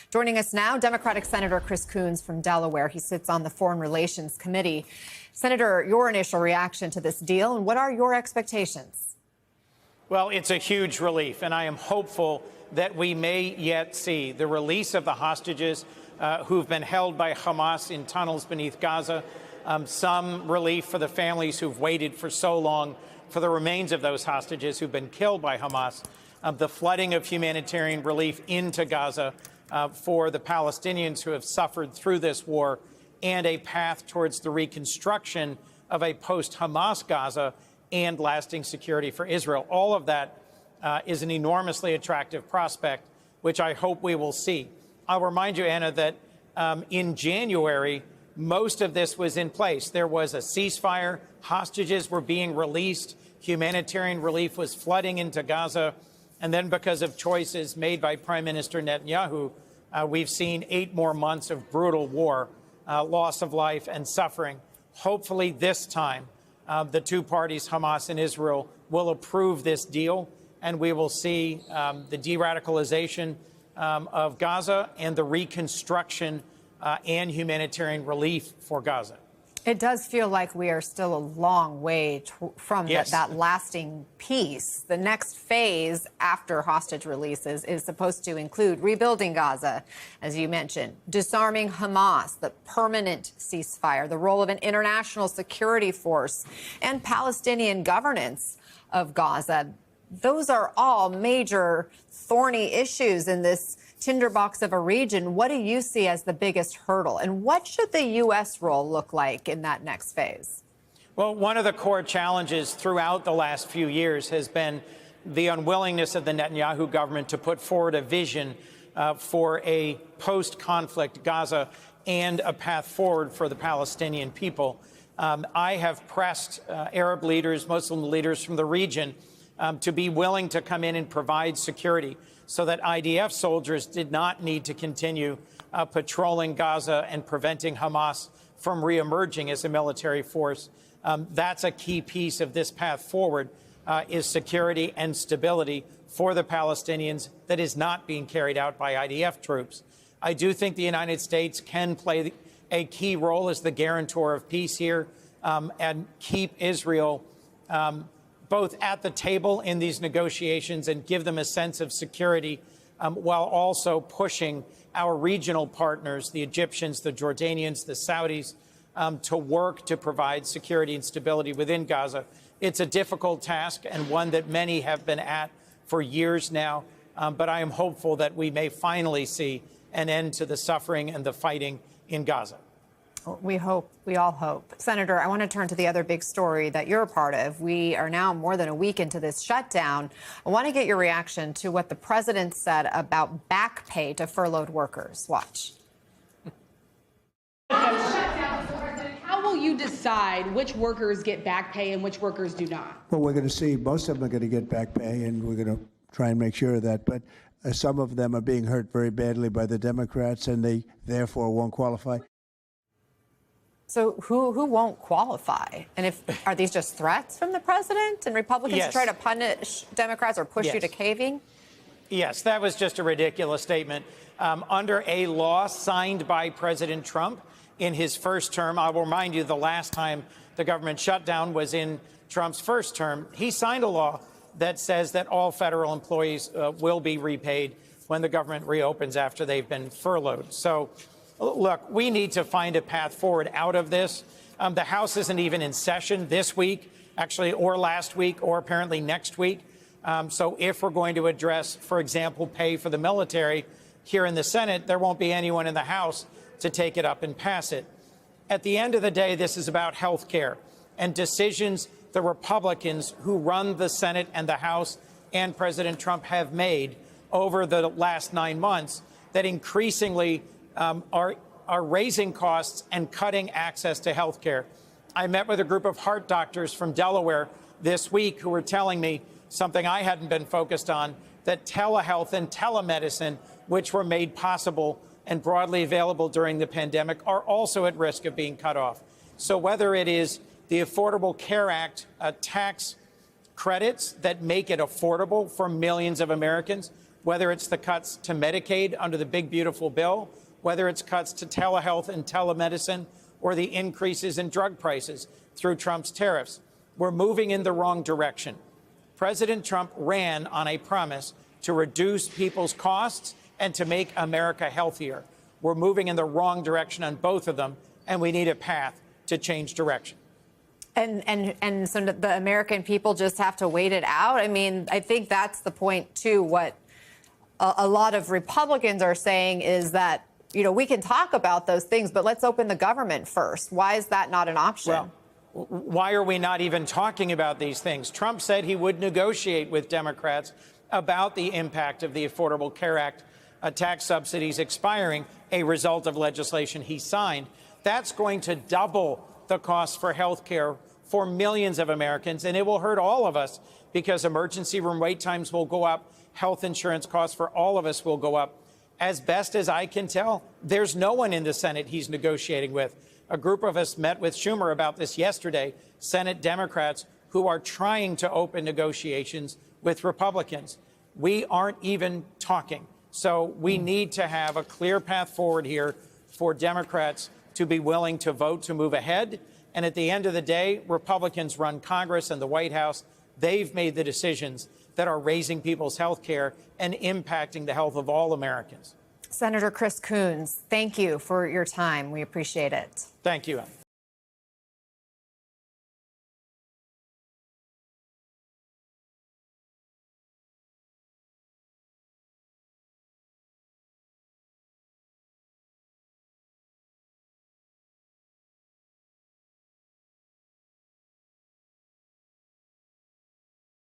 Joining us now, Democratic Senator Chris Coons from Delaware. He sits on the Foreign Relations Committee. Senator, your initial reaction to this deal, and what are your expectations? Well, it's a huge relief, and I am hopeful that we may yet see the release of the hostages who've been held by Hamas in tunnels beneath Gaza, some relief for the families who've waited for so long for the remains of those hostages who've been killed by Hamas, the flooding of humanitarian relief into Gaza for the Palestinians who have suffered through this war, and a path towards the reconstruction of a post-Hamas Gaza and lasting security for Israel. All of that is an enormously attractive prospect, which I hope we will see. I'll remind you, Anna, that in January, most of this was in place. There was a ceasefire, hostages were being released, humanitarian relief was flooding into Gaza, and then because of choices made by Prime Minister Netanyahu, we've seen 8 more months of brutal war, loss of life and suffering. Hopefully this time, the two parties, Hamas and Israel, will approve this deal, and we will see the de-radicalization of Gaza and the reconstruction and humanitarian relief for Gaza. It does feel like we are still a long way from Yes. that lasting peace. The next phase after hostage releases is supposed to include rebuilding Gaza, as you mentioned, disarming Hamas, the permanent ceasefire, the role of an international security force, and Palestinian governance of Gaza. Those are all major thorny issues in this tinderbox of a region. What do you see as the biggest hurdle, and what should the U.S. role look like in that next phase? Well, one of the core challenges throughout the last few years has been the unwillingness of the Netanyahu government to put forward a vision for a post-conflict Gaza and a path forward for the Palestinian people. I have pressed Arab leaders, Muslim leaders from the region to be willing to come in and provide security so that IDF soldiers did not need to continue patrolling Gaza and preventing Hamas from reemerging as a military force. That's a key piece of this path forward, is security and stability for the Palestinians that is not being carried out by IDF troops. I do think the United States can play a key role as the guarantor of peace here and keep Israel both at the table in these negotiations and give them a sense of security while also pushing our regional partners, the Egyptians, the Jordanians, the Saudis, to work to provide security and stability within Gaza. It's a difficult task and one that many have been at for years now, but I am hopeful that we may finally see an end to the suffering and the fighting in Gaza. We hope. We all hope. Senator, I want to turn to the other big story that you're a part of. We are now more than a week into this shutdown. I want to get your reaction to what the president said about back pay to furloughed workers. Watch. How will you decide which workers get back pay and which workers do not? Well, we're going to see most of them are going to get back pay, and we're going to try and make sure of that. But some of them are being hurt very badly by the Democrats, and they therefore won't qualify. So who won't qualify? And are these just threats from the president and Republicans Yes. to try to punish Democrats or push you to caving? Yes, that was just a ridiculous statement. Under a law signed by President Trump in his first term, I will remind you the last time the government shutdown was in Trump's first term, he signed a law that says that all federal employees will be repaid when the government reopens after they've been furloughed. So, look, we need to find a path forward out of this. The House isn't even in session this week, actually, or last week, or apparently next week. So if we're going to address, for example, pay for the military here in the Senate, there won't be anyone in the House to take it up and pass it. At the end of the day, this is about health care and decisions the Republicans who run the Senate and the House and President Trump have made over the last 9 months that increasingly are raising costs and cutting access to health care. I met with a group of heart doctors from Delaware this week who were telling me something I hadn't been focused on, that telehealth and telemedicine, which were made possible and broadly available during the pandemic, are also at risk of being cut off. So whether it is the Affordable Care Act tax credits that make it affordable for millions of Americans, whether it's the cuts to Medicaid under the big, beautiful bill, whether it's cuts to telehealth and telemedicine, or the increases in drug prices through Trump's tariffs. We're moving in the wrong direction. President Trump ran on a promise to reduce people's costs and to make America healthier. We're moving in the wrong direction on both of them, and we need a path to change direction. And so the American people just have to wait it out? I mean, I think that's the point, too. What a lot of Republicans are saying is that, you know, we can talk about those things, but let's open the government first. Why is that not an option? Well, why are we not even talking about these things? Trump said he would negotiate with Democrats about the impact of the Affordable Care Act tax subsidies expiring, a result of legislation he signed. That's going to double the cost for health care for millions of Americans, and it will hurt all of us because emergency room wait times will go up, health insurance costs for all of us will go up. As best as I can tell, there's no one in the Senate he's negotiating with. A group of us met with Schumer about this yesterday, Senate Democrats who are trying to open negotiations with Republicans. We aren't even talking. So we need to have a clear path forward here for Democrats to be willing to vote to move ahead. And at the end of the day, Republicans run Congress and the White House. They've made the decisions that are raising people's health care and impacting the health of all Americans. Senator Chris Coons, thank you for your time. We appreciate it. Thank you.